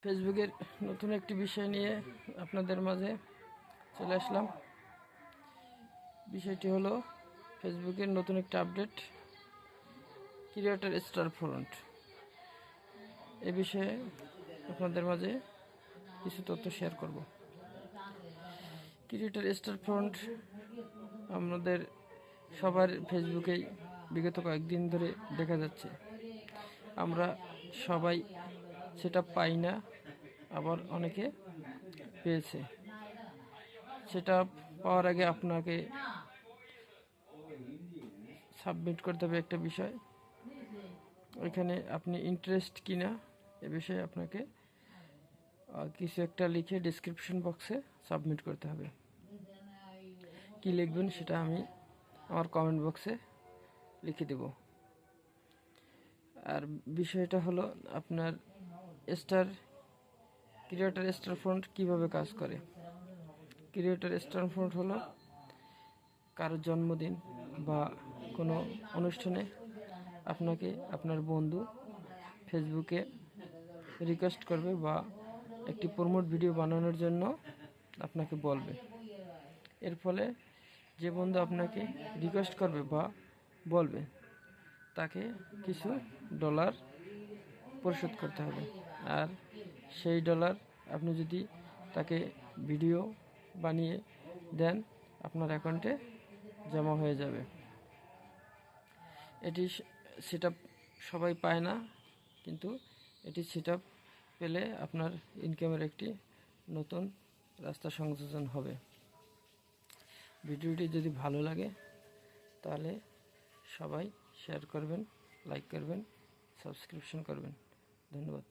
ফেসবুকের নতুন একটি বিষয় নিয়ে আপনাদের মাঝে চলে আসলাম। বিষয়টি হলো ফেসবুকের নতুন একটা আপডেট, ক্রিয়েটর স্টার ফ্রন্ট। এ বিষয়ে আপনাদের মাঝে কিছু তথ্য শেয়ার করব। ক্রিয়েটর স্টার ফ্রন্ট আমাদের সবার ফেসবুকেই বিগত কয়েকদিন ধরে দেখা যাচ্ছে। আমরা সবাই সেটা পাই না, আবার অনেকে পেয়েছে। সেটা পাওয়ার আগে আপনাকে সাবমিট করতে হবে একটা বিষয়। ওইখানে আপনি ইন্টারেস্ট কিনা এ বিষয়ে আপনাকে কিছু একটা লিখে ডেসক্রিপশন বক্সে সাবমিট করতে হবে। কি লিখবেন সেটা আমি আমার কমেন্ট বক্সে লিখে দেব। আর বিষয়টা হলো আপনার ক্রিয়েটর স্টার ফ্রন্ট কীভাবে কাজ করে। ক্রিয়েটর স্টার ফ্রন্ট হলো কারোর জন্মদিন বা কোনো অনুষ্ঠানে আপনাকে আপনার বন্ধু ফেসবুকে রিকোয়েস্ট করবে বা একটি প্রমোট ভিডিও বানানোর জন্য আপনাকে বলবে। এর ফলে যে বন্ধু আপনাকে রিকোয়েস্ট করবে বা বলবে তাকে কিছু ডলার পরিশোধ করতে হবে। আর সেই ডলার আপনি যদি তাকে ভিডিও বানিয়ে দেন আপনার অ্যাকাউন্টে জমা হয়ে যাবে। এটি সেটআপ সবাই পায় না, কিন্তু এটি সেটআপ পেলে আপনার ইনকামের একটি নতুন রাস্তা সংযোজন হবে। ভিডিওটি যদি ভালো লাগে তাহলে সবাই শেয়ার করবেন, লাইক করবেন, সাবস্ক্রিপশন করবেন। ধন্যবাদ।